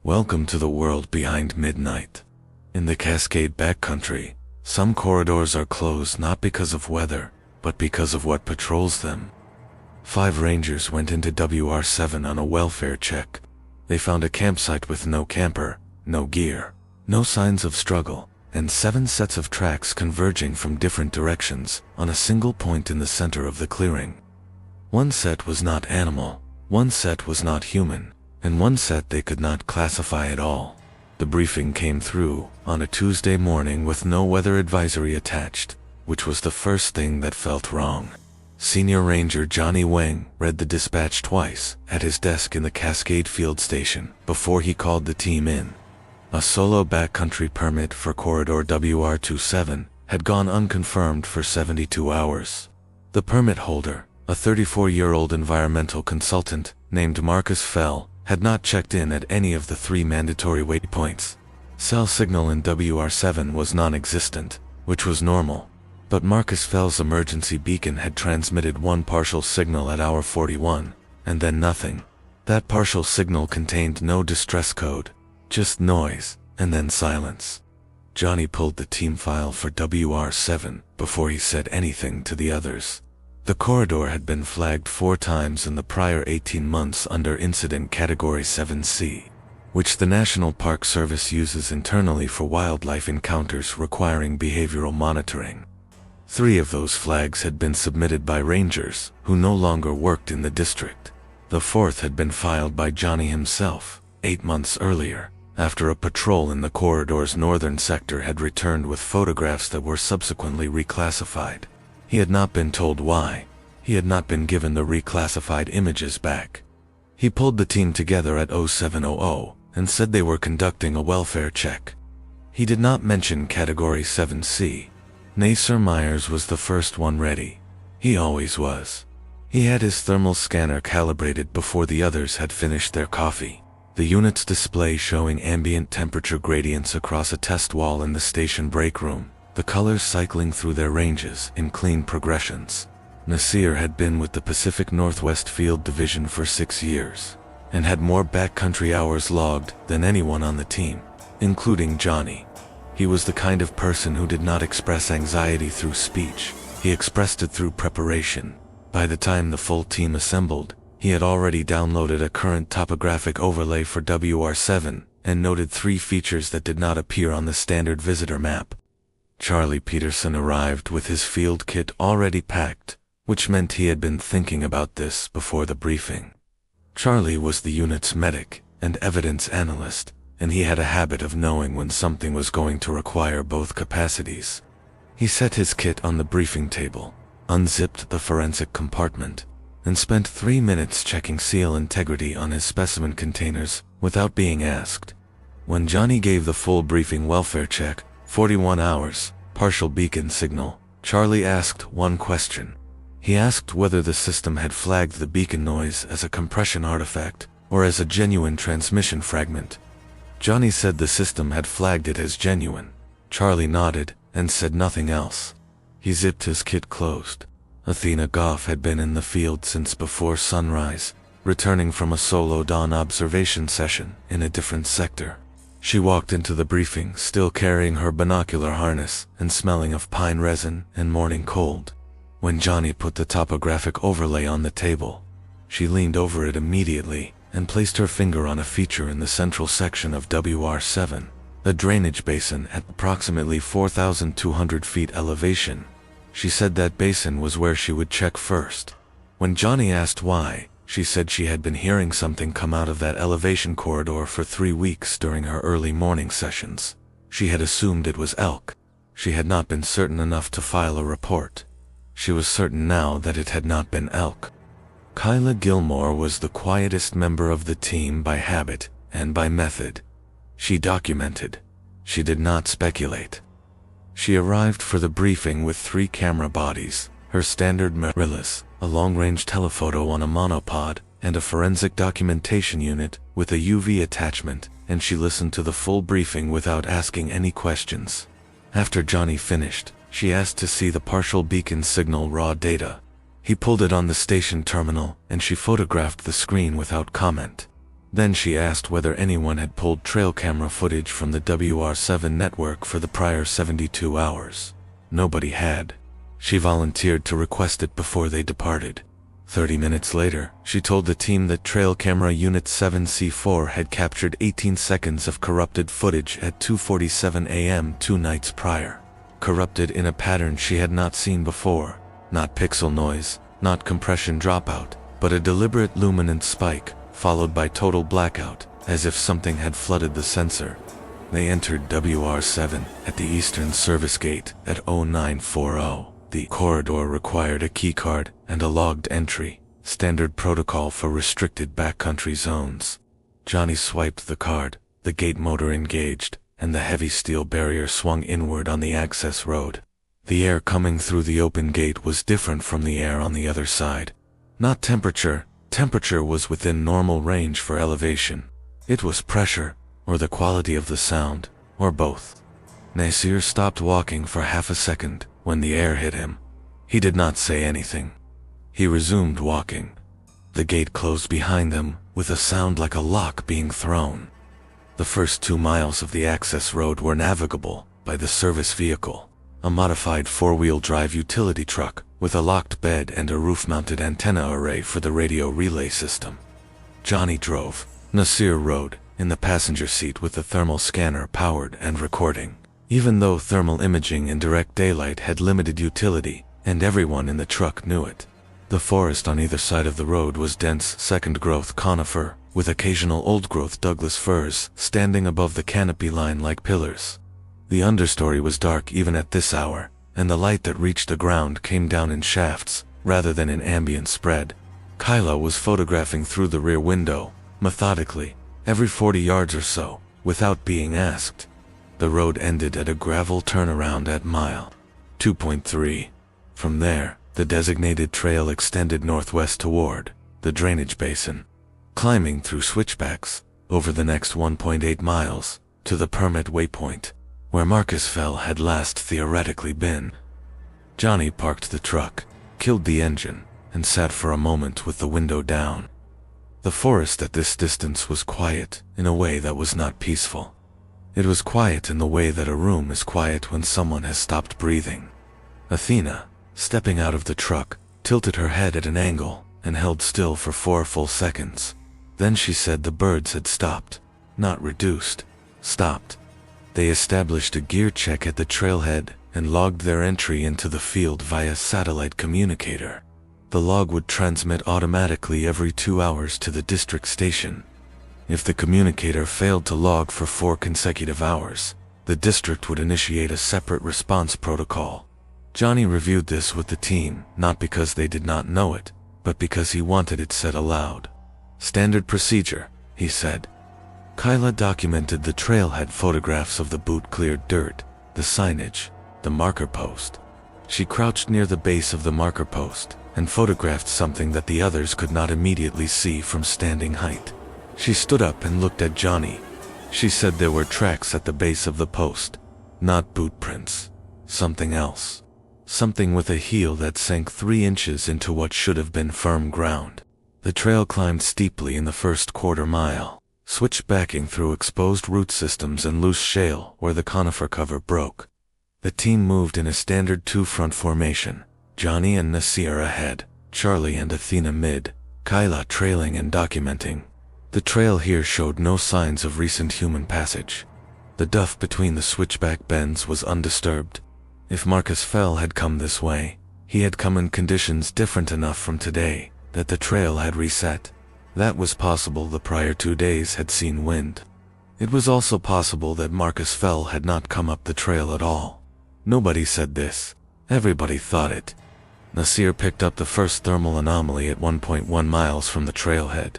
Welcome to the world behind midnight. In the Cascade backcountry, some corridors are closed not because of weather, but because of what patrols them. 5 rangers went into WR-7 on a welfare check. They found a campsite with no camper, no gear, no signs of struggle, and 7 sets of tracks converging from different directions on a single point in the center of the clearing. One set was not animal, one set was not human, and one set they could not classify at all. The briefing came through on a Tuesday morning with no weather advisory attached, which was the first thing that felt wrong. Senior Ranger Johnny Wang read the dispatch twice at his desk in the Cascade field station before he called the team in. A solo backcountry permit for corridor WR-7 had gone unconfirmed for 72 hours. The permit holder, a 34-year-old environmental consultant named Marcus Fell, had not checked in at any of the 3 mandatory waypoints. Cell signal in WR-7 was non-existent, which was normal, but Marcus Fell's emergency beacon had transmitted one partial signal at hour 41, and then nothing. That partial signal contained no distress code, just noise, and then silence. Johnny pulled the team file for WR-7 before he said anything to the others. The corridor had been flagged 4 times in the prior 18 months under Incident Category 7C, which the National Park Service uses internally for wildlife encounters requiring behavioral monitoring. 3 of those flags had been submitted by rangers who no longer worked in the district. The 4th had been filed by Johnny himself, 8 months earlier, after a patrol in the corridor's northern sector had returned with photographs that were subsequently reclassified. He had not been told why. He had not been given the reclassified images back. He pulled the team together at 0700 and said they were conducting a welfare check. He did not mention Category 7C. Nacer Myers was the first one ready. He always was. He had his thermal scanner calibrated before the others had finished their coffee. The unit's display showing ambient temperature gradients across a test wall in the station break room, the colors cycling through their ranges in clean progressions. Nasir had been with the Pacific Northwest Field Division for 6 years, and had more backcountry hours logged than anyone on the team, including Johnny. He was the kind of person who did not express anxiety through speech, he expressed it through preparation. By the time the full team assembled, he had already downloaded a current topographic overlay for WR-7 and noted 3 features that did not appear on the standard visitor map. Charlie Peterson arrived with his field kit already packed, which meant he had been thinking about this before the briefing. Charlie was the unit's medic and evidence analyst, and he had a habit of knowing when something was going to require both capacities. He set his kit on the briefing table, unzipped the forensic compartment, and spent 3 minutes checking seal integrity on his specimen containers without being asked. When Johnny gave the full briefing welfare check, 41 hours, partial beacon signal, Charlie asked one question. He asked whether the system had flagged the beacon noise as a compression artifact or as a genuine transmission fragment. Johnny said the system had flagged it as genuine. Charlie nodded and said nothing else. He zipped his kit closed. Athena Goff had been in the field since before sunrise, returning from a solo dawn observation session in a different sector. She walked into the briefing still carrying her binocular harness and smelling of pine resin and morning cold. When Johnny put the topographic overlay on the table, she leaned over it immediately and placed her finger on a feature in the central section of WR-7, a drainage basin at approximately 4,200 feet elevation. She said that basin was where she would check first. When Johnny asked why, she said she had been hearing something come out of that elevation corridor for 3 weeks during her early morning sessions. She had assumed it was elk. She had not been certain enough to file a report. She was certain now that it had not been elk. Kyla Gilmore was the quietest member of the team by habit and by method. She documented. She did not speculate. She arrived for the briefing with 3 camera bodies, her standard mirrorless, a long-range telephoto on a monopod, and a forensic documentation unit with a UV attachment, and she listened to the full briefing without asking any questions. After Johnny finished, she asked to see the partial beacon signal raw data. He pulled it on the station terminal, and she photographed the screen without comment. Then she asked whether anyone had pulled trail camera footage from the WR-7 network for the prior 72 hours. Nobody had. She volunteered to request it before they departed. 30 minutes later, she told the team that Trail Camera Unit 7C4 had captured 18 seconds of corrupted footage at 2:47 a.m. 2 nights prior. Corrupted in a pattern she had not seen before. Not pixel noise, not compression dropout, but a deliberate luminant spike, followed by total blackout, as if something had flooded the sensor. They entered WR-7 at the eastern service gate at 0940. The corridor required a keycard and a logged entry, standard protocol for restricted backcountry zones. Johnny swiped the card, the gate motor engaged, and the heavy steel barrier swung inward on the access road. The air coming through the open gate was different from the air on the other side. Not temperature. Temperature was within normal range for elevation. It was pressure, or the quality of the sound, or both. Nasir stopped walking for half a second when the air hit him. He did not say anything. He resumed walking. The gate closed behind them with a sound like a lock being thrown. The first 2 miles of the access road were navigable by the service vehicle, a modified 4-wheel drive utility truck with a locked bed and a roof-mounted antenna array for the radio relay system. Johnny drove. Nasir rode in the passenger seat with the thermal scanner powered and recording. Even though thermal imaging in direct daylight had limited utility, and everyone in the truck knew it. The forest on either side of the road was dense second-growth conifer, with occasional old-growth Douglas firs standing above the canopy line like pillars. The understory was dark even at this hour, and the light that reached the ground came down in shafts, rather than in ambient spread. Kyla was photographing through the rear window, methodically, every 40 yards or so, without being asked. The road ended at a gravel turnaround at mile 2.3. From there, the designated trail extended northwest toward the drainage basin, climbing through switchbacks over the next 1.8 miles to the permit waypoint, where Marcus Fell had last theoretically been. Johnny parked the truck, killed the engine, and sat for a moment with the window down. The forest at this distance was quiet in a way that was not peaceful. It was quiet in the way that a room is quiet when someone has stopped breathing. Athena, stepping out of the truck, tilted her head at an angle and held still for 4 full seconds. Then she said the birds had stopped. Not reduced. Stopped. They established a gear check at the trailhead and logged their entry into the field via satellite communicator. The log would transmit automatically every 2 hours to the district station. If the communicator failed to log for 4 consecutive hours, the district would initiate a separate response protocol. Johnny reviewed this with the team, not because they did not know it, but because he wanted it said aloud. Standard procedure, he said. Kyla documented the trailhead photographs of the boot-cleared dirt, the signage, the marker post. She crouched near the base of the marker post and photographed something that the others could not immediately see from standing height. She stood up and looked at Johnny. She said there were tracks at the base of the post. Not boot prints. Something else. Something with a heel that sank 3 inches into what should have been firm ground. The trail climbed steeply in the first quarter mile, switchbacking through exposed root systems and loose shale where the conifer cover broke. The team moved in a standard 2-front formation. Johnny and Nasir ahead, Charlie and Athena mid, Kyla trailing and documenting. The trail here showed no signs of recent human passage. The duff between the switchback bends was undisturbed. If Marcus Fell had come this way, he had come in conditions different enough from today that the trail had reset. That was possible the prior 2 days had seen wind. It was also possible that Marcus Fell had not come up the trail at all. Nobody said this. Everybody thought it. Nasir picked up the first thermal anomaly at 1.1 miles from the trailhead.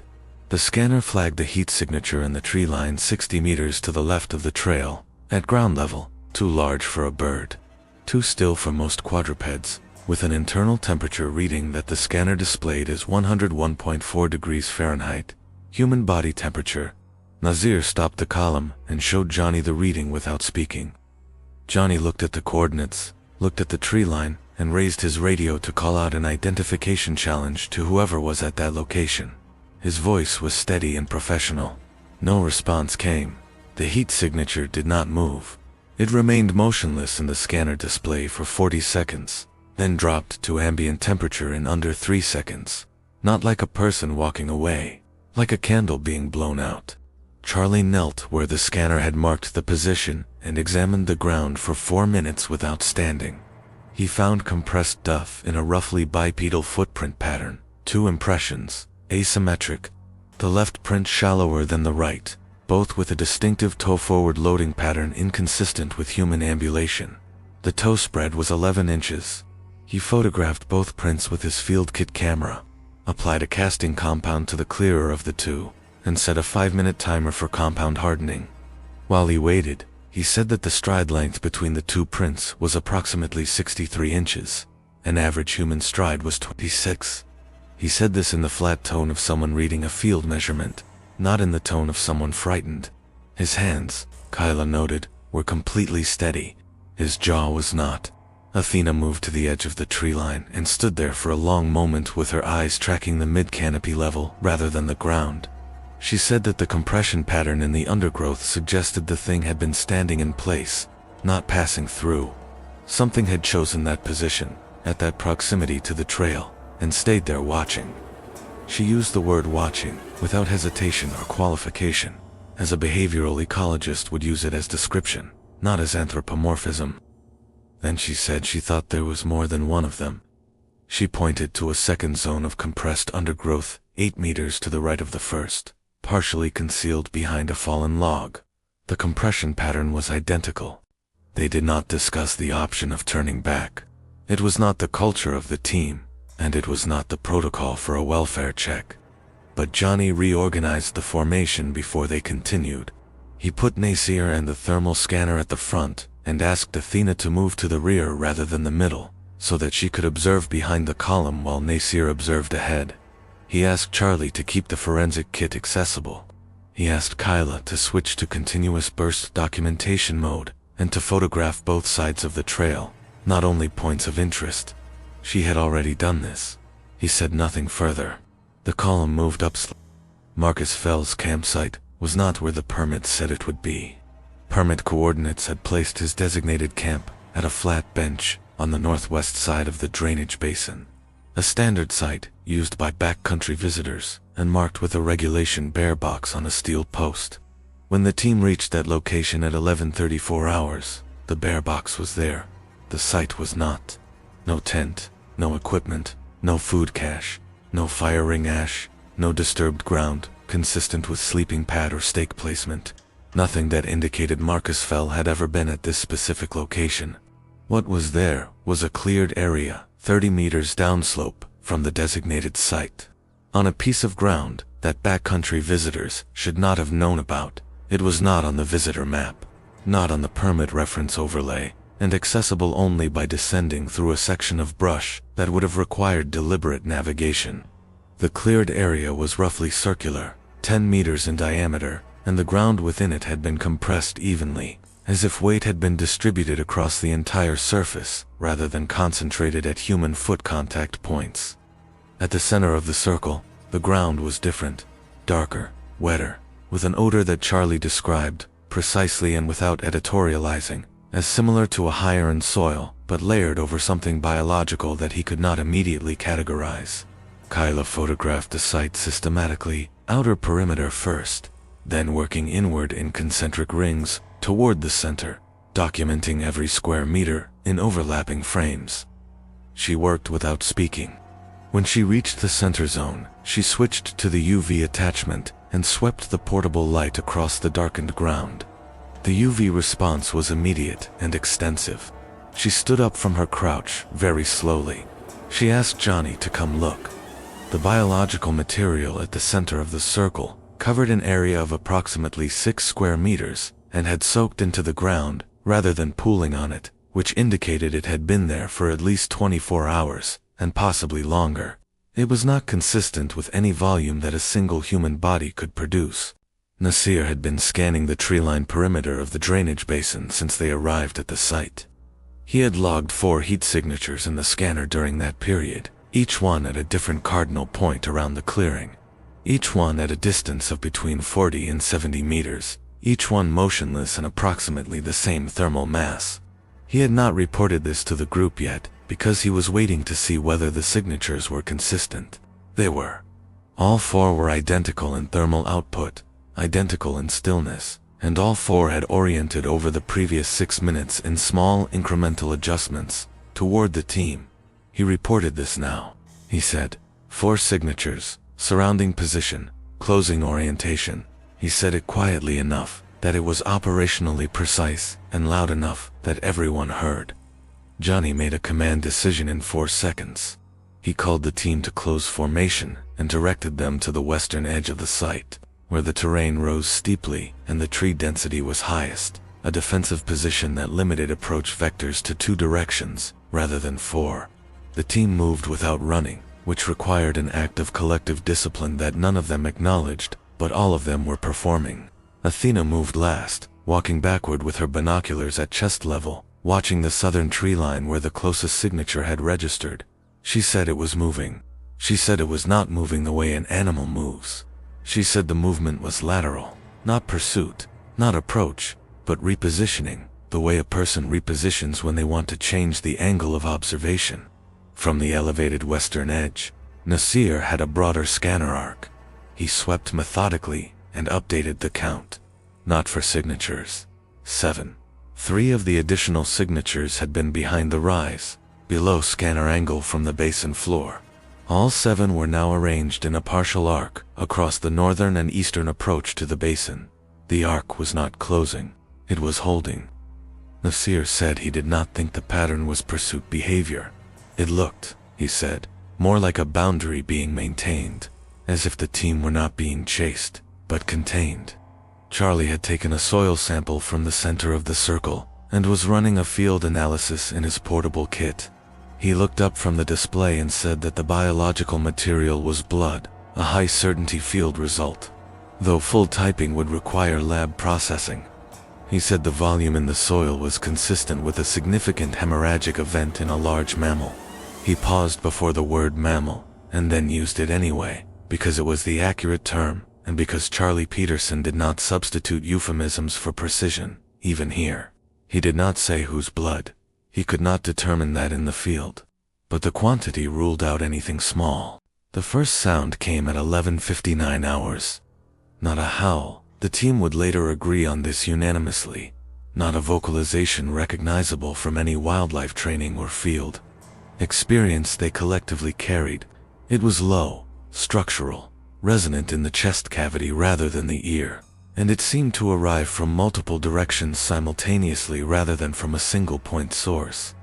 The scanner flagged a heat signature in the tree line 60 meters to the left of the trail, at ground level, too large for a bird. Too still for most quadrupeds, with an internal temperature reading that the scanner displayed as 101.4 degrees Fahrenheit, human body temperature. Nasir stopped the column and showed Johnny the reading without speaking. Johnny looked at the coordinates, looked at the tree line, and raised his radio to call out an identification challenge to whoever was at that location. His voice was steady and professional. No response came. The heat signature did not move. It remained motionless in the scanner display for 40 seconds, then dropped to ambient temperature in under 3 seconds. Not like a person walking away, like a candle being blown out. Charlie knelt where the scanner had marked the position and examined the ground for 4 minutes without standing. He found compressed duff in a roughly bipedal footprint pattern, 2 impressions, asymmetric, the left print shallower than the right, both with a distinctive toe-forward loading pattern inconsistent with human ambulation. The toe spread was 11 inches. He photographed both prints with his field kit camera, applied a casting compound to the clearer of the two, and set a 5-minute timer for compound hardening. While he waited, he said that the stride length between the 2 prints was approximately 63 inches. An average human stride was 26. He said this in the flat tone of someone reading a field measurement, not in the tone of someone frightened. His hands, Kyla noted, were completely steady. His jaw was not. Athena moved to the edge of the tree line and stood there for a long moment with her eyes tracking the mid-canopy level rather than the ground. She said that the compression pattern in the undergrowth suggested the thing had been standing in place, not passing through. Something had chosen that position, at that proximity to the trail, and stayed there watching. She used the word watching, without hesitation or qualification, as a behavioral ecologist would use it as description, not as anthropomorphism. Then she said she thought there was more than one of them. She pointed to a second zone of compressed undergrowth, 8 meters to the right of the first, partially concealed behind a fallen log. The compression pattern was identical. They did not discuss the option of turning back. It was not the culture of the team, and it was not the protocol for a welfare check. But Johnny reorganized the formation before they continued. He put Nasir and the thermal scanner at the front, and asked Athena to move to the rear rather than the middle, so that she could observe behind the column while Nasir observed ahead. He asked Charlie to keep the forensic kit accessible. He asked Kyla to switch to continuous burst documentation mode, and to photograph both sides of the trail, not only points of interest. She had already done this. He said nothing further. The column moved up slowly. Marcus Fell's campsite was not where the permit said it would be. Permit coordinates had placed his designated camp at a flat bench on the northwest side of the drainage basin, a standard site used by backcountry visitors and marked with a regulation bear box on a steel post. When the team reached that location at 11:34 hours, the bear box was there. The site was not. No tent, no equipment, no food cache, no fire ring ash, no disturbed ground consistent with sleeping pad or stake placement. Nothing that indicated Marcus Fell had ever been at this specific location. What was there was a cleared area 30 meters downslope from the designated site, on a piece of ground that backcountry visitors should not have known about. It was not on the visitor map, not on the permit reference overlay, and accessible only by descending through a section of brush that would have required deliberate navigation. The cleared area was roughly circular, 10 meters in diameter, and the ground within it had been compressed evenly, as if weight had been distributed across the entire surface rather than concentrated at human foot contact points. At the center of the circle, the ground was different, darker, wetter, with an odor that Charlie described, precisely and without editorializing, as similar to a high-iron soil, but layered over something biological that he could not immediately categorize. Kyla photographed the site systematically, outer perimeter first, then working inward in concentric rings toward the center, documenting every square meter in overlapping frames. She worked without speaking. When she reached the center zone, she switched to the UV attachment and swept the portable light across the darkened ground. The UV response was immediate and extensive. She stood up from her crouch very slowly. She asked Johnny to come look. The biological material at the center of the circle covered an area of approximately 6 square meters and had soaked into the ground rather than pooling on it, which indicated it had been there for at least 24 hours, and possibly longer. It was not consistent with any volume that a single human body could produce. Nasir had been scanning the tree-lined perimeter of the drainage basin since they arrived at the site. He had logged 4 heat signatures in the scanner during that period, each one at a different cardinal point around the clearing. each one at a distance of between 40 and 70 meters, each one motionless and approximately the same thermal mass. He had not reported this to the group yet, because he was waiting to see whether the signatures were consistent. They were. All four were identical in thermal output, identical in stillness, and all four had oriented over the previous 6 minutes in small incremental adjustments toward the team. He reported this now. He said, 4 signatures, surrounding position, closing orientation. He said it quietly enough that it was operationally precise and loud enough that everyone heard. Johnny made a command decision in 4 seconds. He called the team to close formation and directed them to the western edge of the site, where the terrain rose steeply and the tree density was highest, a defensive position that limited approach vectors to 2 directions rather than 4. The team moved without running, which required an act of collective discipline that none of them acknowledged, but all of them were performing. Athena moved last, walking backward with her binoculars at chest level, watching the southern tree line where the closest signature had registered. She said it was moving. She said it was not moving the way an animal moves. She said the movement was lateral, not pursuit, not approach, but repositioning, the way a person repositions when they want to change the angle of observation. From the elevated western edge, Nasir had a broader scanner arc. He swept methodically and updated the count. Not for signatures. 7. 3 of the additional signatures had been behind the rise, below scanner angle from the basin floor. All 7 were now arranged in a partial arc across the northern and eastern approach to the basin. The arc was not closing, it was holding. Nasir said he did not think the pattern was pursuit behavior. It looked, he said, more like a boundary being maintained, as if the team were not being chased, but contained. Charlie had taken a soil sample from the center of the circle and was running a field analysis in his portable kit. He looked up from the display and said that the biological material was blood, a high-certainty field result, though full typing would require lab processing. He said the volume in the soil was consistent with a significant hemorrhagic event in a large mammal. He paused before the word mammal, and then used it anyway, because it was the accurate term, and because Charlie Peterson did not substitute euphemisms for precision, even here. He did not say whose blood. He could not determine that in the field. But the quantity ruled out anything small. The first sound came at 11:59 hours. Not a howl. The team would later agree on this unanimously. Not a vocalization recognizable from any wildlife training or field experience they collectively carried. It was low, structural, resonant in the chest cavity rather than the ear, and it seemed to arrive from multiple directions simultaneously rather than from a single point source.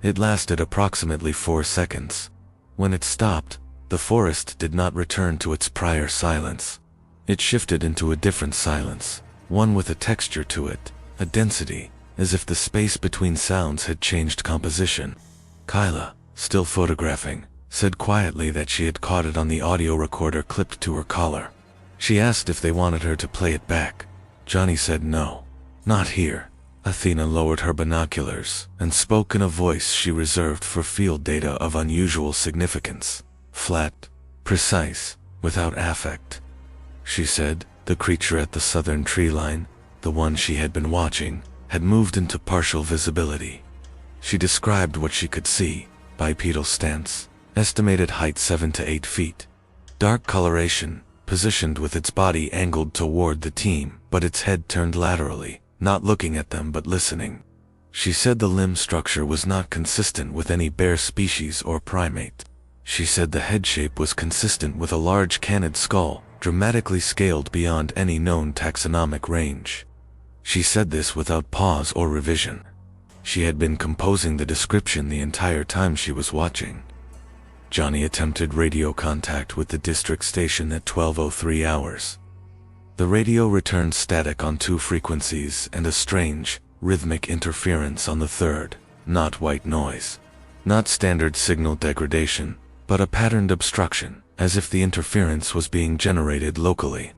It lasted approximately 4 seconds. When it stopped, the forest did not return to its prior silence. It shifted into a different silence, one with a texture to it, a density, as if the space between sounds had changed composition. Kyla, still photographing, said quietly that she had caught it on the audio recorder clipped to her collar. She asked if they wanted her to play it back. Johnny said no. Not here. Athena lowered her binoculars and spoke in a voice she reserved for field data of unusual significance. Flat, precise, without affect. She said the creature at the southern tree line, the one she had been watching, had moved into partial visibility. She described what she could see: bipedal stance, estimated height 7 to 8 feet. Dark coloration, positioned with its body angled toward the team, but its head turned laterally, not looking at them but listening. She said the limb structure was not consistent with any bear species or primate. She said the head shape was consistent with a large canid skull, dramatically scaled beyond any known taxonomic range. She said this without pause or revision. She had been composing the description the entire time she was watching. Johnny attempted radio contact with the district station at 12:03 hours. The radio returned static on 2 frequencies and a strange, rhythmic interference on the third, not white noise. Not standard signal degradation, but a patterned obstruction, as if the interference was being generated locally.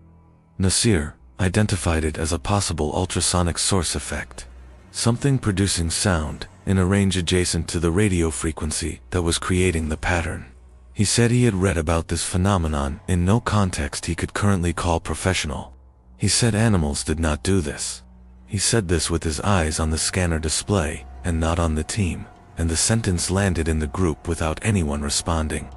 Nasir identified it as a possible ultrasonic source effect, something producing sound in a range adjacent to the radio frequency that was creating the pattern. He said he had read about this phenomenon in no context he could currently call professional. He said animals did not do this. He said this with his eyes on the scanner display and not on the team, and the sentence landed in the group without anyone responding.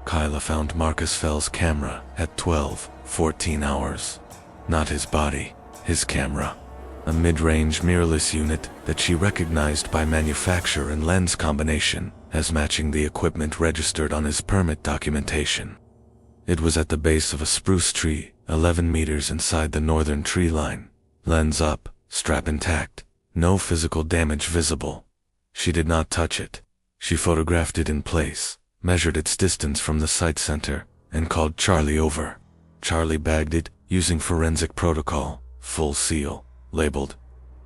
Kyla found Marcus Fell's camera at 12:14 hours. Not his body, his camera. A mid-range mirrorless unit that she recognized by manufacture and lens combination as matching the equipment registered on his permit documentation. It was at the base of a spruce tree, 11 meters inside the northern tree line. Lens up, strap intact, no physical damage visible. She did not touch it. She photographed it in place, measured its distance from the site center, and called Charlie over. Charlie bagged it, using forensic protocol, full seal, labeled.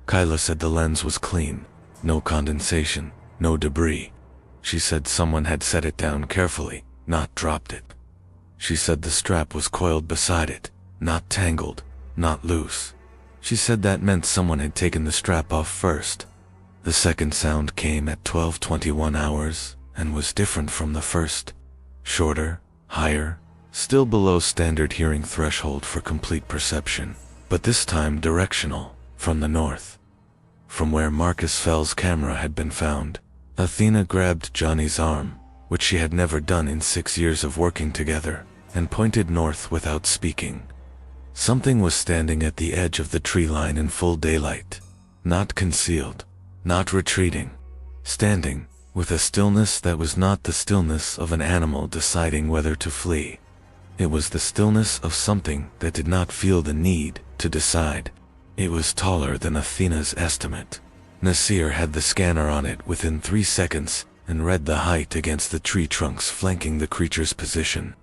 Kyla said the lens was clean, no condensation, no debris. She said someone had set it down carefully, not dropped it. She said the strap was coiled beside it, not tangled, not loose. She said that meant someone had taken the strap off first. The second sound came at 12:21 hours and was different from the first. Shorter, higher, still below standard hearing threshold for complete perception, but this time directional, from the north. From where Marcus Fell's camera had been found, Athena grabbed Johnny's arm, which she had never done in 6 years of working together, and pointed north without speaking. Something was standing at the edge of the tree line in full daylight, not concealed, not retreating, standing, with a stillness that was not the stillness of an animal deciding whether to flee. It was the stillness of something that did not feel the need to decide. It was taller than Athena's estimate. Nasir had the scanner on it within 3 seconds and read the height against the tree trunks flanking the creature's position.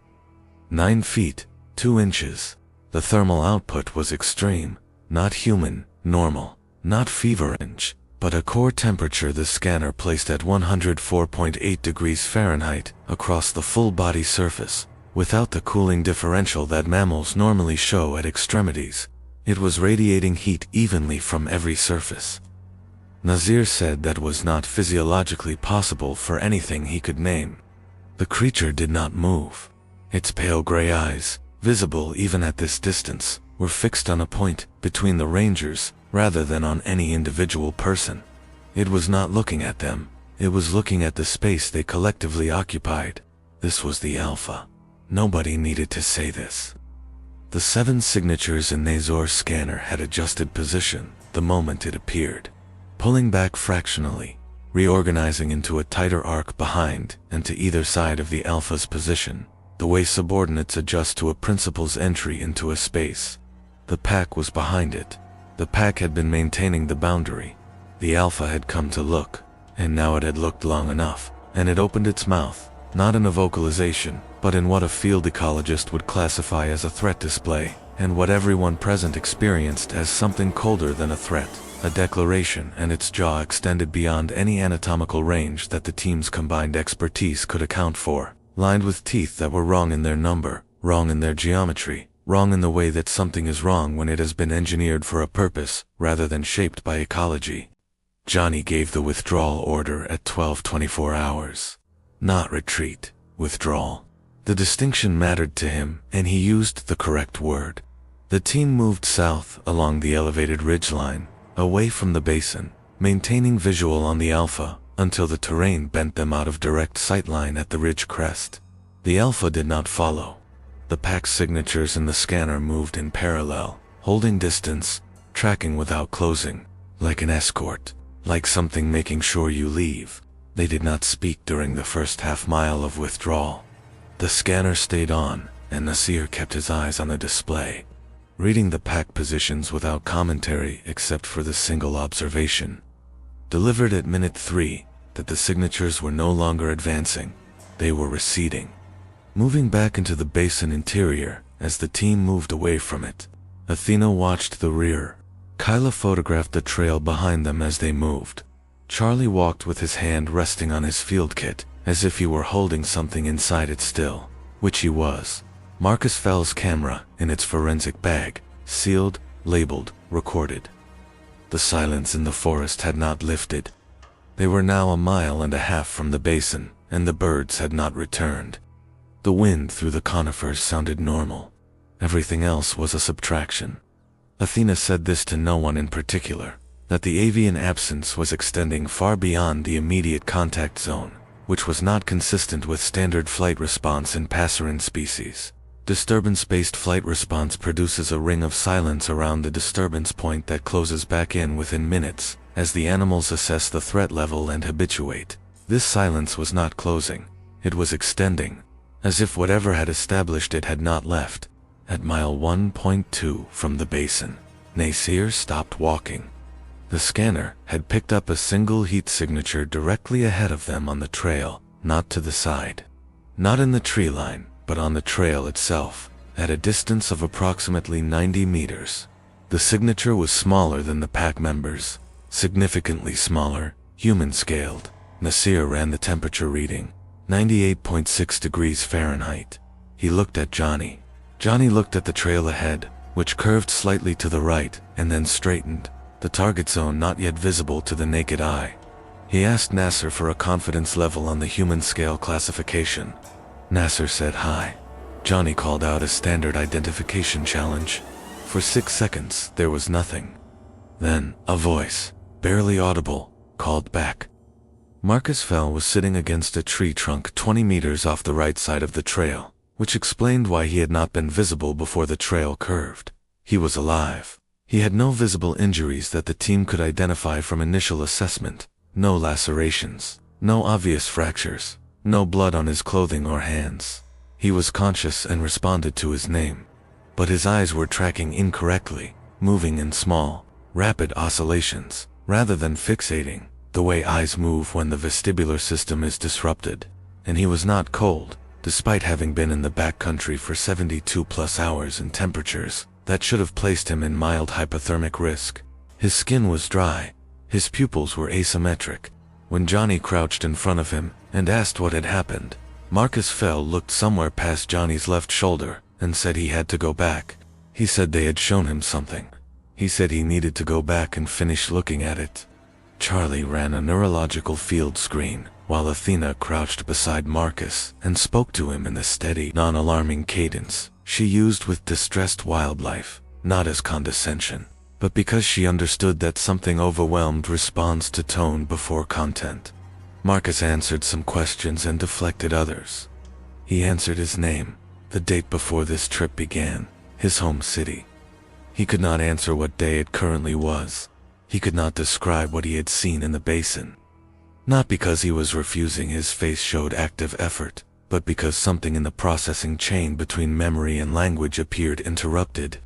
9 feet, 2 inches. The thermal output was extreme, not human, normal, not feverish, but a core temperature the scanner placed at 104.8 degrees Fahrenheit across the full body surface, without the cooling differential that mammals normally show at extremities. It was radiating heat evenly from every surface. Nasir said that was not physiologically possible for anything he could name. The creature did not move. Its pale gray eyes, visible even at this distance, were fixed on a point between the rangers rather than on any individual person. It was not looking at them. It was looking at the space they collectively occupied. This was the Alpha. Nobody needed to say this. The 7 signatures in Nazor's scanner had adjusted position the moment it appeared, pulling back fractionally, reorganizing into a tighter arc behind and to either side of the Alpha's position, the way subordinates adjust to a principal's entry into a space. The pack was behind it. The pack had been maintaining the boundary. The Alpha had come to look, and now it had looked long enough, and it opened its mouth, not in a vocalization, but in what a field ecologist would classify as a threat display, and what everyone present experienced as something colder than a threat, a declaration, and its jaw extended beyond any anatomical range that the team's combined expertise could account for, lined with teeth that were wrong in their number, wrong in their geometry, wrong in the way that something is wrong when it has been engineered for a purpose, rather than shaped by ecology. Johnny gave the withdrawal order at 12:24 hours. Not retreat, withdrawal. The distinction mattered to him, and he used the correct word. The team moved south along the elevated ridgeline, away from the basin, maintaining visual on the Alpha, until the terrain bent them out of direct sightline at the ridge crest. The Alpha did not follow. The pack's signatures in the scanner moved in parallel, holding distance, tracking without closing, like an escort, like something making sure you leave. They did not speak during the first half-mile of withdrawal. The scanner stayed on, and Nasir kept his eyes on the display, reading the pack positions without commentary except for the single observation, delivered at minute 3, that the signatures were no longer advancing. They were receding, moving back into the basin interior as the team moved away from it. Athena watched the rear. Kyla photographed the trail behind them as they moved. Charlie walked with his hand resting on his field kit, as if he were holding something inside it still, which he was. Marcus Fell's camera, in its forensic bag, sealed, labeled, recorded. The silence in the forest had not lifted. They were now 1.5 miles from the basin, and the birds had not returned. The wind through the conifers sounded normal. Everything else was a subtraction. Athena said this to no one in particular, that the avian absence was extending far beyond the immediate contact zone, which was not consistent with standard flight response in passerine species. Disturbance-based flight response produces a ring of silence around the disturbance point that closes back in within minutes, as the animals assess the threat level and habituate. This silence was not closing, it was extending, as if whatever had established it had not left. At mile 1.2 from the basin, Nasir stopped walking. The scanner had picked up a single heat signature directly ahead of them on the trail, not to the side. Not in the tree line, but on the trail itself, at a distance of approximately 90 meters. The signature was smaller than the pack members, significantly smaller, human-scaled. Nasir ran the temperature reading, 98.6 degrees Fahrenheit. He looked at Johnny. Johnny looked at the trail ahead, which curved slightly to the right and then straightened, the target zone not yet visible to the naked eye. He asked Nasir for a confidence level on the human scale classification. Nasir said hi. Johnny called out a standard identification challenge. For 6 seconds, there was nothing. Then, a voice, barely audible, called back. Marcus Fell was sitting against a tree trunk 20 meters off the right side of the trail, which explained why he had not been visible before the trail curved. He was alive. He had no visible injuries that the team could identify from initial assessment, no lacerations, no obvious fractures, no blood on his clothing or hands. He was conscious and responded to his name. But his eyes were tracking incorrectly, moving in small, rapid oscillations, rather than fixating, the way eyes move when the vestibular system is disrupted. And he was not cold, despite having been in the backcountry for 72+ hours in temperatures that should have placed him in mild hypothermic risk. His skin was dry, his pupils were asymmetric. When Johnny crouched in front of him and asked what had happened, Marcus Fell looked somewhere past Johnny's left shoulder and said he had to go back. He said they had shown him something. He said he needed to go back and finish looking at it. Charlie ran a neurological field screen, while Athena crouched beside Marcus and spoke to him in the steady, non-alarming cadence she used with distressed wildlife, not as condescension, but because she understood that something overwhelmed responds to tone before content. Marcus answered some questions and deflected others. He answered his name, the date before this trip began, his home city. He could not answer what day it currently was. He could not describe what he had seen in the basin. Not because he was refusing, his face showed active effort, but because something in the processing chain between memory and language appeared interrupted.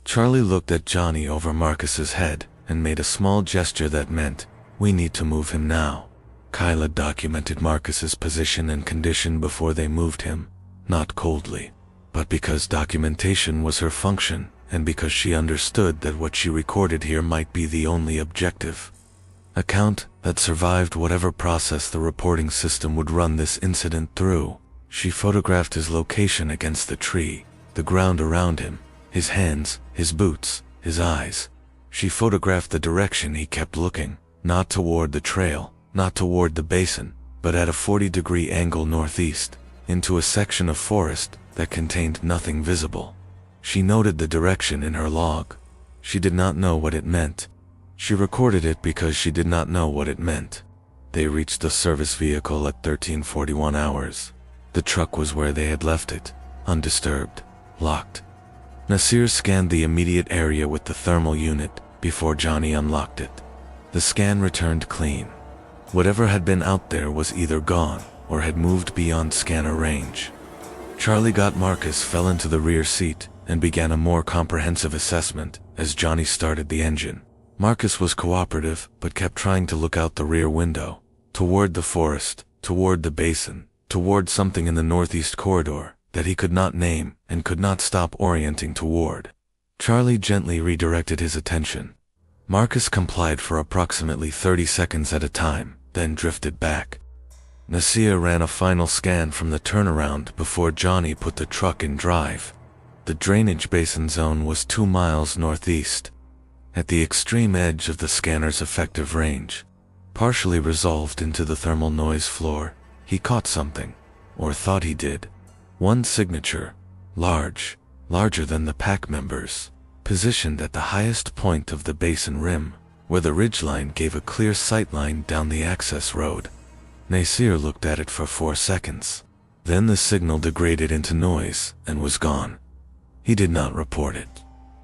Charlie looked at Johnny over Marcus's head and made a small gesture that meant, "We need to move him now." Kyla documented Marcus's position and condition before they moved him, not coldly, but because documentation was her function, and because she understood that what she recorded here might be the only objective account that survived whatever process the reporting system would run this incident through. She photographed his location against the tree, the ground around him, his hands, his boots, his eyes. She photographed the direction he kept looking, not toward the trail, not toward the basin, but at a 40-degree angle northeast, into a section of forest that contained nothing visible. She noted the direction in her log. She did not know what it meant. She recorded it because she did not know what it meant. They reached the service vehicle at 13:41 hours. The truck was where they had left it, undisturbed, locked. Nasir scanned the immediate area with the thermal unit before Johnny unlocked it. The scan returned clean. Whatever had been out there was either gone or had moved beyond scanner range. Charlie got Marcus fell into the rear seat and began a more comprehensive assessment as Johnny started the engine. Marcus was cooperative but kept trying to look out the rear window, toward the forest, toward the basin, toward something in the northeast corridor that he could not name and could not stop orienting toward. Charlie gently redirected his attention. Marcus complied for approximately 30 seconds at a time, then drifted back. Nasir ran a final scan from the turnaround before Johnny put the truck in drive. The drainage basin zone was 2 miles northeast, at the extreme edge of the scanner's effective range. Partially resolved into the thermal noise floor, he caught something, or thought he did. One signature, larger than the pack members, positioned at the highest point of the basin rim, where the ridgeline gave a clear sightline down the access road. Nasir looked at it for 4 seconds. Then the signal degraded into noise and was gone. He did not report it.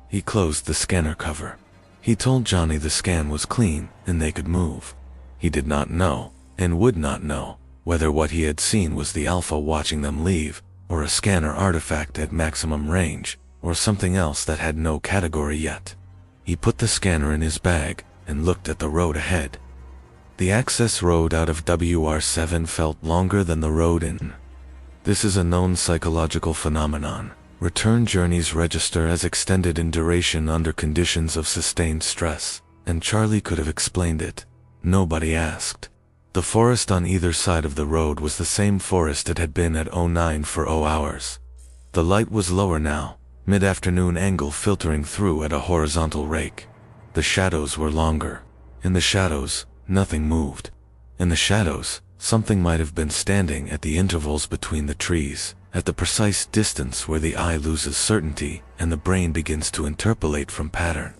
He closed the scanner cover. He told Johnny the scan was clean and they could move. He did not know, and would not know, whether what he had seen was the Alpha watching them leave, or a scanner artifact at maximum range, or something else that had no category yet. He put the scanner in his bag and looked at the road ahead. The access road out of WR-7 felt longer than the road in. This is a known psychological phenomenon. Return journeys register as extended in duration under conditions of sustained stress, and Charlie could have explained it. Nobody asked. The forest on either side of the road was the same forest it had been at 09 for 0 hours. The light was lower now, mid-afternoon angle filtering through at a horizontal rake. The shadows were longer. In the shadows, nothing moved. In the shadows, something might have been standing at the intervals between the trees, at the precise distance where the eye loses certainty and the brain begins to interpolate from pattern.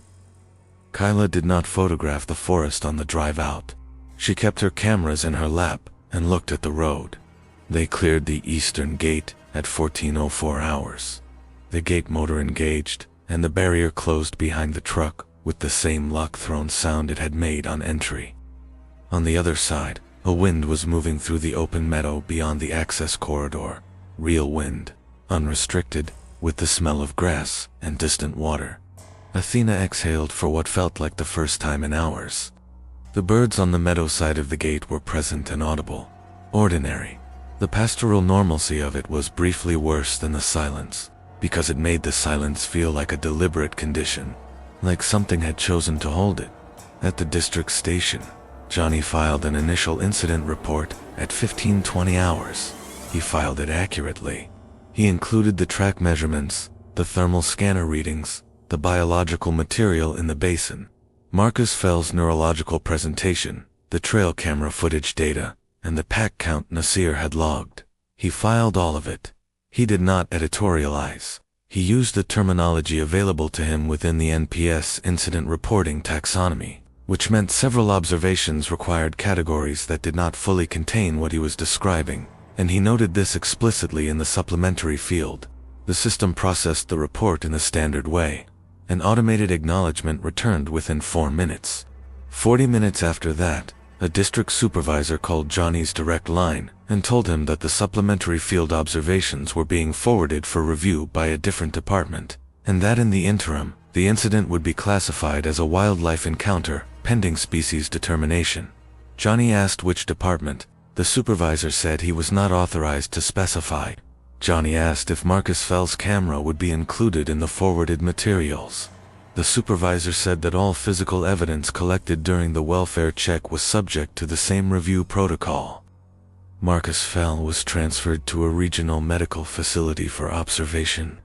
Kyla did not photograph the forest on the drive out. She kept her cameras in her lap and looked at the road. They cleared the eastern gate at 14:04 hours. The gate motor engaged, and the barrier closed behind the truck with the same lock-thrown sound it had made on entry. On the other side, a wind was moving through the open meadow beyond the access corridor. Real wind, unrestricted, with the smell of grass and distant water. Athena exhaled for what felt like the first time in hours. The birds on the meadow side of the gate were present and audible. Ordinary. The pastoral normalcy of it was briefly worse than the silence, because it made the silence feel like a deliberate condition, like something had chosen to hold it. At the district station, Johnny filed an initial incident report at 15:20 hours. He filed it accurately. He included the track measurements, the thermal scanner readings, the biological material in the basin, Marcus Fell's neurological presentation, the trail camera footage data, and the pack count Nasir had logged. He filed all of it. He did not editorialize. He used the terminology available to him within the NPS incident reporting taxonomy, which meant several observations required categories that did not fully contain what he was describing, and he noted this explicitly in the supplementary field. The system processed the report in the standard way. An automated acknowledgement returned within 4 minutes. 40 minutes after that, a district supervisor called Johnny's direct line and told him that the supplementary field observations were being forwarded for review by a different department, and that in the interim, the incident would be classified as a wildlife encounter, pending species determination. Johnny asked which department. The supervisor said he was not authorized to specify. Johnny asked if Marcus Fell's camera would be included in the forwarded materials. The supervisor said that all physical evidence collected during the welfare check was subject to the same review protocol. Marcus Fell was transferred to a regional medical facility for observation.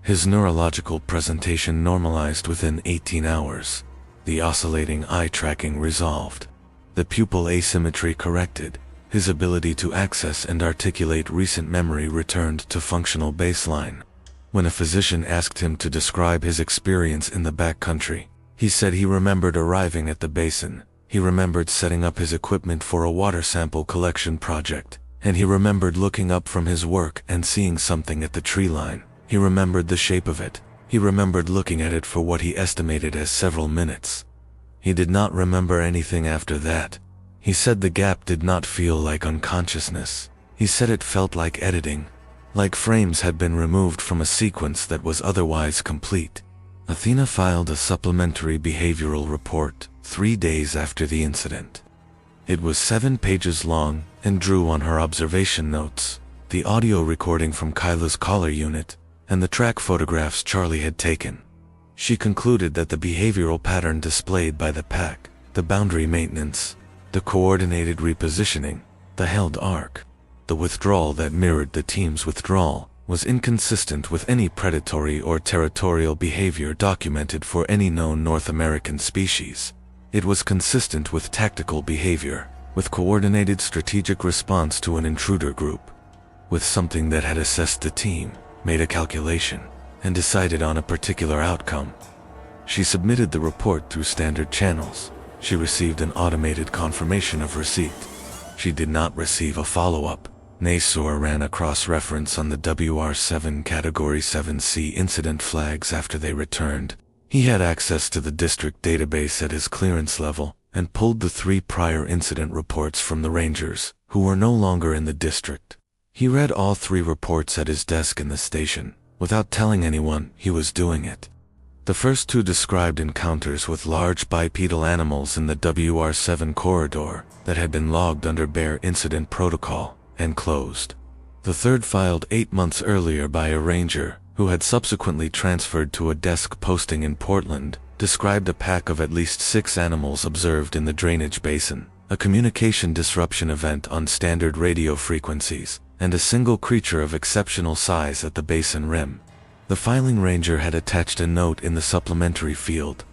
His neurological presentation normalized within 18 hours. The oscillating eye tracking resolved. The pupil asymmetry corrected. His ability to access and articulate recent memory returned to functional baseline. When a physician asked him to describe his experience in the backcountry, he said he remembered arriving at the basin, he remembered setting up his equipment for a water sample collection project, and he remembered looking up from his work and seeing something at the tree line. He remembered the shape of it. He remembered looking at it for what he estimated as several minutes. He did not remember anything after that. He said the gap did not feel like unconsciousness. He said it felt like editing, like frames had been removed from a sequence that was otherwise complete. Athena filed a supplementary behavioral report 3 days after the incident. It was 7 pages long and drew on her observation notes, the audio recording from Kyla's collar unit, and the track photographs Charlie had taken. She concluded that the behavioral pattern displayed by the pack, the boundary maintenance, the coordinated repositioning, the held arc, the withdrawal that mirrored the team's withdrawal, was inconsistent with any predatory or territorial behavior documented for any known North American species. It was consistent with tactical behavior, with coordinated strategic response to an intruder group. with something that had assessed the team, made a calculation, and decided on a particular outcome. She submitted the report through standard channels. She received an automated confirmation of receipt. She did not receive a follow-up. Nasor ran a cross-reference on the WR-7 Category 7C incident flags after they returned. He had access to the district database at his clearance level and pulled the 3 prior incident reports from the rangers, who were no longer in the district. He read all 3 reports at his desk in the station, without telling anyone he was doing it. The first 2 described encounters with large bipedal animals in the WR-7 corridor that had been logged under Bear Incident Protocol and closed. The third, filed 8 months earlier by a ranger who had subsequently transferred to a desk posting in Portland, described a pack of at least 6 animals observed in the drainage basin, a communication disruption event on standard radio frequencies, and a single creature of exceptional size at the basin rim. The filing ranger had attached a note in the supplementary field.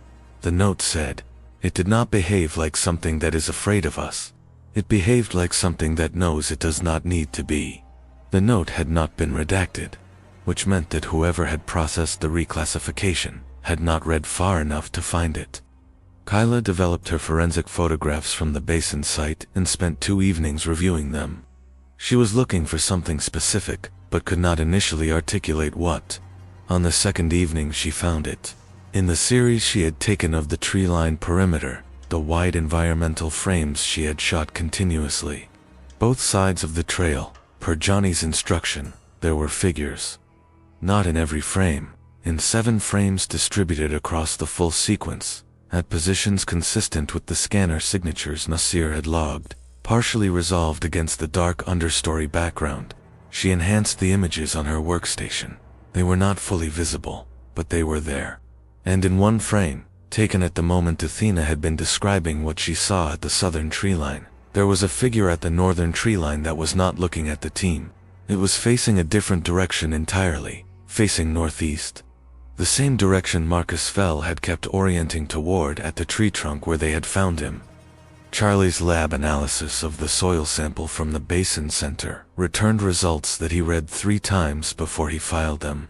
The note said, "It did not behave like something that is afraid of us. It behaved like something that knows it does not need to be." The note had not been redacted, which meant that whoever had processed the reclassification had not read far enough to find it. Kyla developed her forensic photographs from the basin site and spent 2 evenings reviewing them. She was looking for something specific, but could not initially articulate what. On the second evening she found it. In the series she had taken of the tree-lined perimeter, the wide environmental frames she had shot continuously. Both sides of the trail, per Johnny's instruction, there were figures. Not in every frame, in 7 frames distributed across the full sequence, at positions consistent with the scanner signatures Nasir had logged, partially resolved against the dark understory background. She enhanced the images on her workstation. They were not fully visible, but they were there. And in one frame, taken at the moment Athena had been describing what she saw at the southern tree line, there was a figure at the northern tree line that was not looking at the team. It was facing a different direction entirely, facing northeast. The same direction Marcus Fell had kept orienting toward at the tree trunk where they had found him. Charlie's lab analysis of the soil sample from the basin center returned results that he read 3 times before he filed them.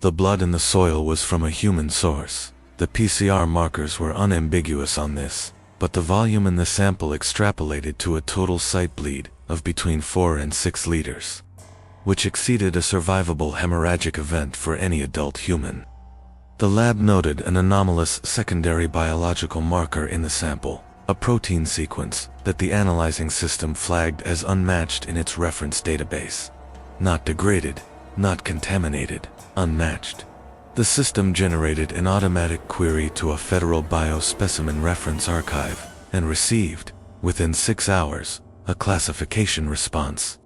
The blood in the soil was from a human source. The PCR markers were unambiguous on this, but the volume in the sample extrapolated to a total site bleed of between 4 and 6 liters, which exceeded a survivable hemorrhagic event for any adult human. The lab noted an anomalous secondary biological marker in the sample, a protein sequence that the analyzing system flagged as unmatched in its reference database. Not degraded, not contaminated, unmatched. The system generated an automatic query to a federal biospecimen reference archive and received, within 6 hours, a classification response.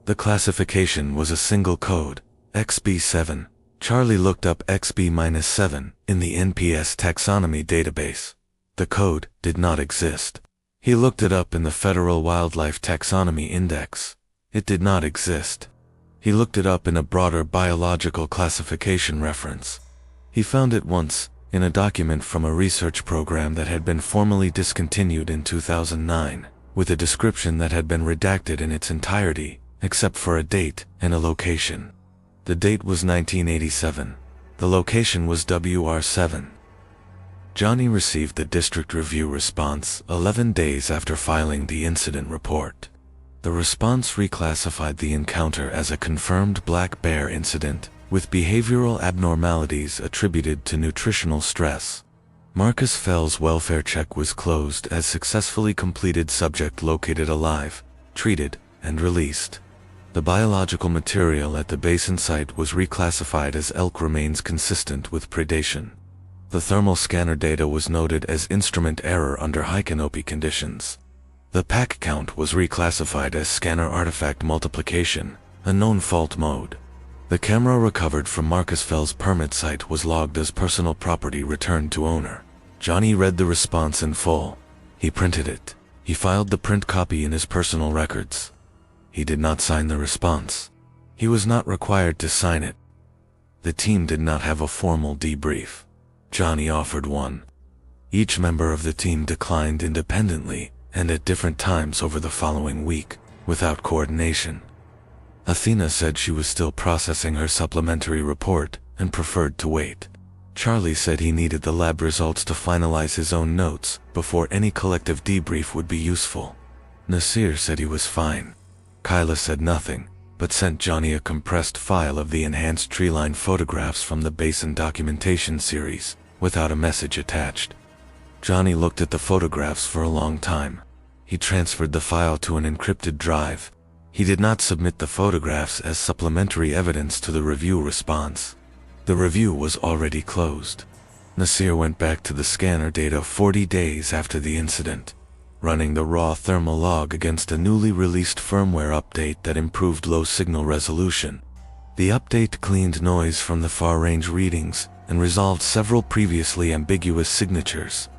The classification was a single code, XB-7. Charlie looked up XB-7 in the NPS taxonomy database. The code did not exist. He looked it up in the Federal Wildlife Taxonomy Index. It did not exist. He looked it up in a broader biological classification reference. He found it once, in a document from a research program that had been formally discontinued in 2009, with a description that had been redacted in its entirety, except for a date and a location. The date was 1987. The location was WR-7. Johnny received the district review response 11 days after filing the incident report. The response reclassified the encounter as a confirmed black bear incident, with behavioral abnormalities attributed to nutritional stress. Marcus Fell's welfare check was closed as successfully completed, subject located alive, treated, and released. The biological material at the basin site was reclassified as elk remains consistent with predation. The thermal scanner data was noted as instrument error under high canopy conditions. The pack count was reclassified as scanner artifact multiplication, a known fault mode. The camera recovered from Marcus Fell's permit site was logged as personal property returned to owner. Johnny read the response in full. He printed it. He filed the print copy in his personal records. He did not sign the response. He was not required to sign it. The team did not have a formal debrief. Johnny offered one. Each member of the team declined independently and at different times over the following week, without coordination. Athena said she was still processing her supplementary report and preferred to wait. Charlie said he needed the lab results to finalize his own notes before any collective debrief would be useful. Nasir said he was fine. Kyla said nothing, but sent Johnny a compressed file of the enhanced treeline photographs from the basin documentation series, without a message attached. Johnny looked at the photographs for a long time. He transferred the file to an encrypted drive. He did not submit the photographs as supplementary evidence to the review response. The review was already closed. Nasir went back to the scanner data 40 days after the incident, running the raw thermal log against a newly released firmware update that improved low signal resolution. The update cleaned noise from the far-range readings and resolved several previously ambiguous signatures.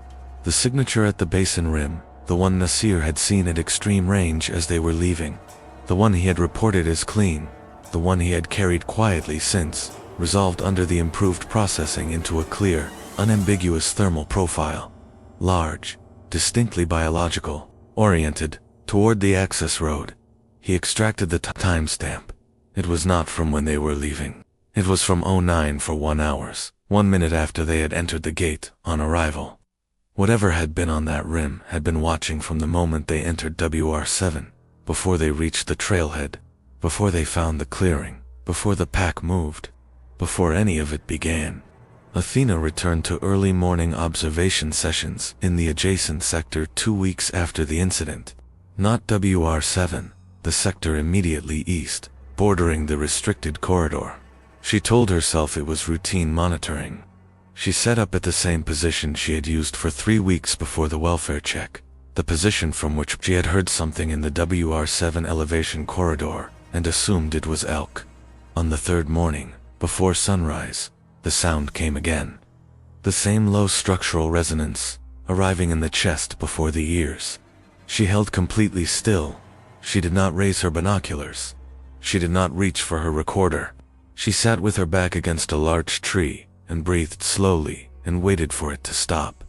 The signature at the basin rim, the one Nasir had seen at extreme range as they were leaving, the one he had reported as clean, the one he had carried quietly since, resolved under the improved processing into a clear, unambiguous thermal profile. Large, distinctly biological, oriented toward the access road. He extracted the timestamp. It was not from when they were leaving. It was from 09 for 1 hour, 1 minute after they had entered the gate on arrival. Whatever had been on that rim had been watching from the moment they entered WR-7, before they reached the trailhead, before they found the clearing, before the pack moved, before any of it began. Athena returned to early morning observation sessions in the adjacent sector 2 weeks after the incident. Not WR-7, the sector immediately east, bordering the restricted corridor. She told herself it was routine monitoring. She set up at the same position she had used for 3 weeks before the welfare check, the position from which she had heard something in the WR-7 elevation corridor, and assumed it was elk. On the third morning, before sunrise, the sound came again. The same low structural resonance, arriving in the chest before the ears. She held completely still. She did not raise her binoculars. She did not reach for her recorder. She sat with her back against a large tree and breathed slowly and waited for it to stop.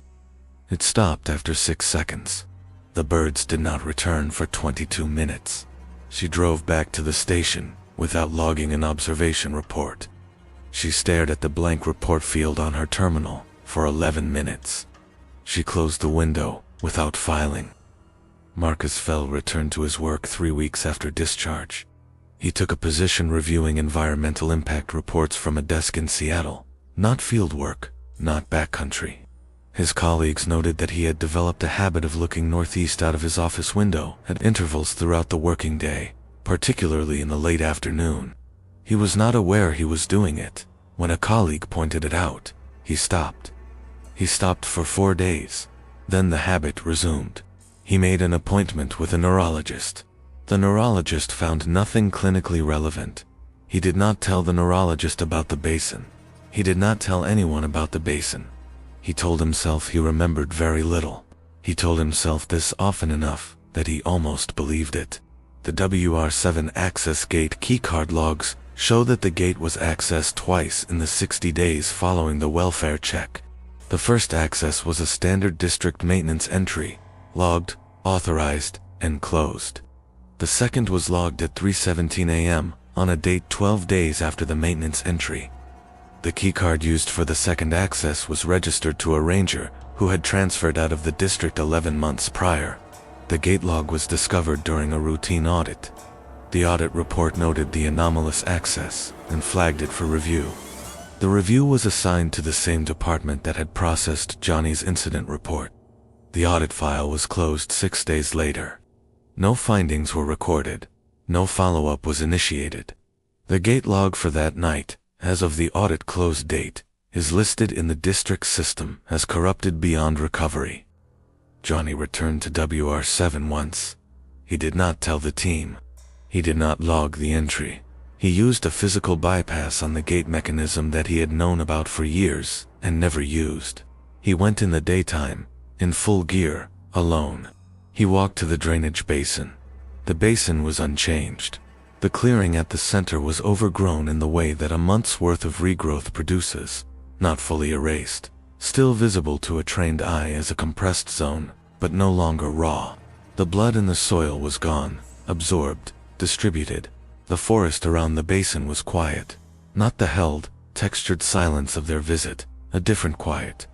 It stopped after 6 seconds. The birds did not return for 22 minutes. She drove back to the station without logging an observation report. She stared at the blank report field on her terminal for 11 minutes. She closed the window without filing. Marcus Fell returned to his work 3 weeks after discharge. He took a position reviewing environmental impact reports from a desk in Seattle. Not field work, not backcountry. His colleagues noted that he had developed a habit of looking northeast out of his office window at intervals throughout the working day, particularly in the late afternoon. He was not aware he was doing it. When a colleague pointed it out, he stopped. He stopped for 4 days. Then the habit resumed. He made an appointment with a neurologist. The neurologist found nothing clinically relevant. He did not tell the neurologist about the basin. He did not tell anyone about the basin. He told himself he remembered very little. He told himself this often enough that he almost believed it. The WR-7 access gate keycard logs show that the gate was accessed twice in the 60 days following the welfare check. The first access was a standard district maintenance entry, logged, authorized, and closed. The second was logged at 3:17 a.m. on a date 12 days after the maintenance entry. The keycard used for the second access was registered to a ranger who had transferred out of the district 11 months prior. The gate log was discovered during a routine audit. The audit report noted the anomalous access and flagged it for review. The review was assigned to the same department that had processed Johnny's incident report. The audit file was closed 6 days later. No findings were recorded. No follow-up was initiated. The gate log for that night, as of the audit close date, is listed in the district system as corrupted beyond recovery. Johnny returned to WR-7 once. He did not tell the team. He did not log the entry. He used a physical bypass on the gate mechanism that he had known about for years and never used. He went in the daytime, in full gear, alone. He walked to the drainage basin. The basin was unchanged. The clearing at the center was overgrown in the way that a month's worth of regrowth produces, not fully erased, still visible to a trained eye as a compressed zone, but no longer raw. The blood in the soil was gone, absorbed, distributed. The forest around the basin was quiet. Not the held, textured silence of their visit, a different quiet.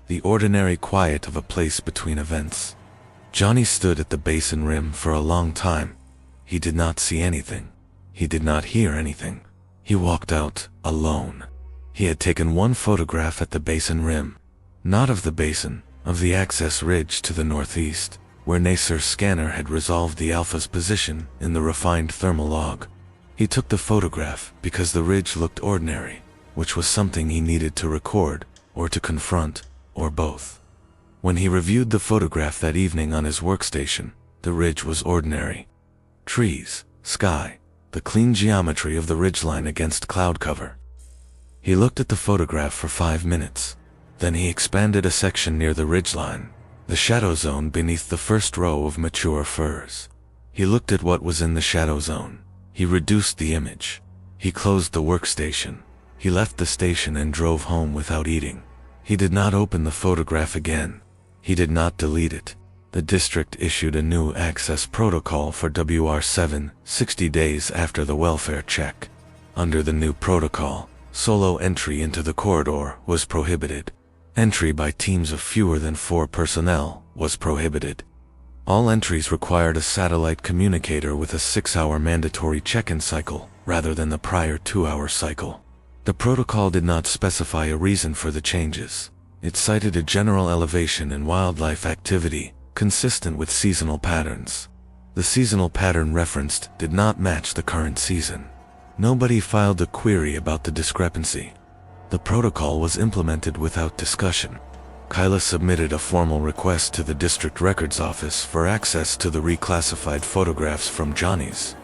The ordinary quiet of a place between events. Johnny stood at the basin rim for a long time. He did not see anything. He did not hear anything. He walked out, alone. He had taken one photograph at the basin rim. Not of the basin, of the access ridge to the northeast, where Nasir's scanner had resolved the Alpha's position in the refined thermal log. He took the photograph because the ridge looked ordinary, which was something he needed to record, or to confront, or both. When he reviewed the photograph that evening on his workstation, the ridge was ordinary. Trees, sky, the clean geometry of the ridgeline against cloud cover. He looked at the photograph for 5 minutes. Then he expanded a section near the ridgeline, the shadow zone beneath the first row of mature firs. He looked at what was in the shadow zone. He reduced the image. He closed the workstation. He left the station and drove home without eating. He did not open the photograph again. He did not delete it. The district issued a new access protocol for WR-7 60 days after the welfare check. Under the new protocol, solo entry into the corridor was prohibited. Entry by teams of fewer than 4 personnel was prohibited. All entries required a satellite communicator with a 6-hour mandatory check-in cycle rather than the prior 2-hour cycle. The protocol did not specify a reason for the changes. It cited a general elevation in wildlife activity consistent with seasonal patterns. The seasonal pattern referenced did not match the current season. Nobody filed a query about the discrepancy. The protocol was implemented without discussion. Kyla submitted a formal request to the district records office for access to the reclassified photographs from Johnny's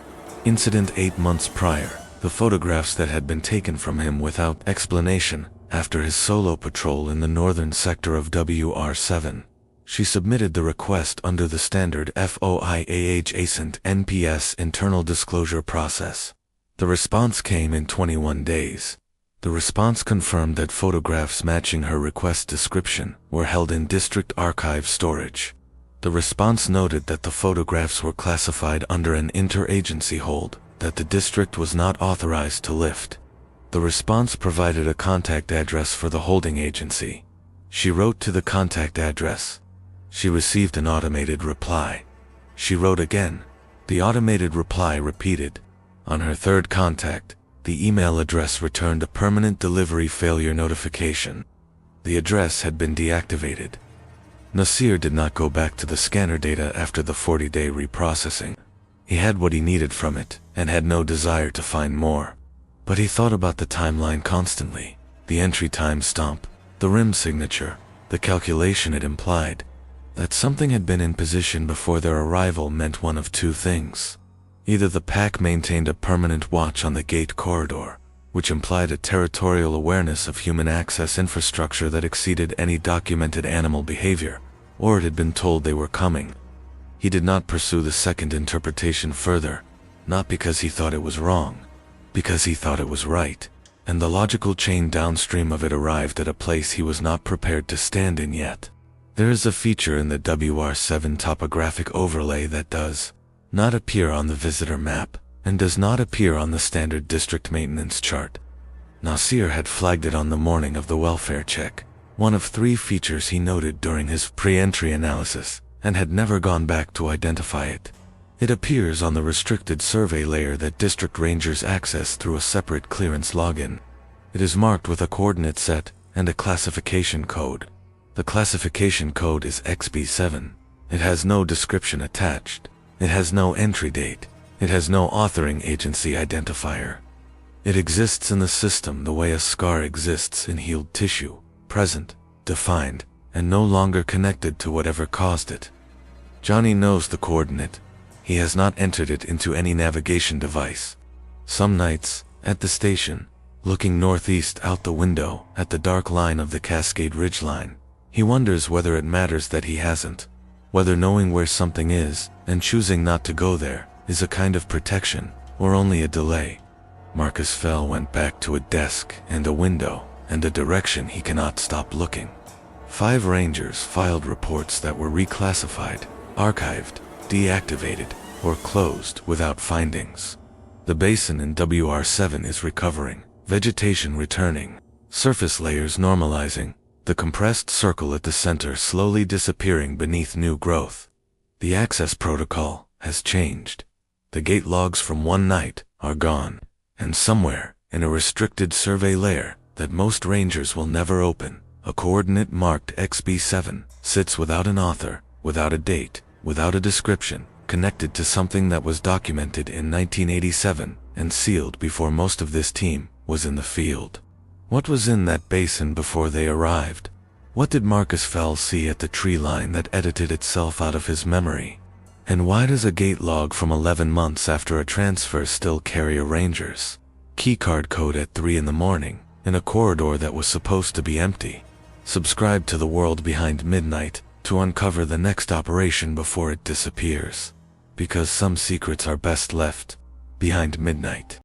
incident 8 months prior, the photographs that had been taken from him without explanation after his solo patrol in the northern sector of WR-7. She submitted the request under the standard FOIA-adjacent NPS internal disclosure process. The response came in 21 days. The response confirmed that photographs matching her request description were held in district archive storage. The response noted that the photographs were classified under an interagency hold that the district was not authorized to lift. The response provided a contact address for the holding agency. She wrote to the contact address. She received an automated reply. She wrote again. The automated reply repeated. On her third contact, the email address returned a permanent delivery failure notification. The address had been deactivated. Nasir did not go back to the scanner data after the 40-day reprocessing. He had what he needed from it, and had no desire to find more. But he thought about the timeline constantly. The entry time stamp, the rim signature, the calculation it implied. That something had been in position before their arrival meant one of two things. Either the pack maintained a permanent watch on the gate corridor, which implied a territorial awareness of human access infrastructure that exceeded any documented animal behavior, or it had been told they were coming. He did not pursue the second interpretation further, not because he thought it was wrong, because he thought it was right, and the logical chain downstream of it arrived at a place he was not prepared to stand in yet. There is a feature in the WR-7 topographic overlay that does not appear on the visitor map, and does not appear on the standard district maintenance chart. Nasir had flagged it on the morning of the welfare check, one of 3 features he noted during his pre-entry analysis, and had never gone back to identify it. It appears on the restricted survey layer that district rangers access through a separate clearance login. It is marked with a coordinate set and a classification code. The classification code is XB-7. It has no description attached. It has no entry date. It has no authoring agency identifier. It exists in the system the way a scar exists in healed tissue, present, defined, and no longer connected to whatever caused it. Johnny knows the coordinate. He has not entered it into any navigation device. Some nights, at the station, looking northeast out the window at the dark line of the Cascade ridgeline, he wonders whether it matters that he hasn't. Whether knowing where something is, and choosing not to go there, is a kind of protection, or only a delay. Marcus Fell went back to a desk and a window, and a direction he cannot stop looking. 5 rangers filed reports that were reclassified, archived, deactivated, or closed without findings. The basin in WR-7 is recovering, vegetation returning, surface layers normalizing, the compressed circle at the center slowly disappearing beneath new growth. The access protocol has changed. The gate logs from one night are gone, and somewhere, in a restricted survey layer that most rangers will never open, a coordinate marked XB-7 sits without an author, without a date, without a description, connected to something that was documented in 1987 and sealed before most of this team was in the field. What was in that basin before they arrived? What did Marcus Fell see at the tree line that edited itself out of his memory? And why does a gate log from 11 months after a transfer still carry a ranger's keycard code at 3 in the morning in a corridor that was supposed to be empty? Subscribe to The World Behind Midnight to uncover the next operation before it disappears. Because some secrets are best left behind midnight.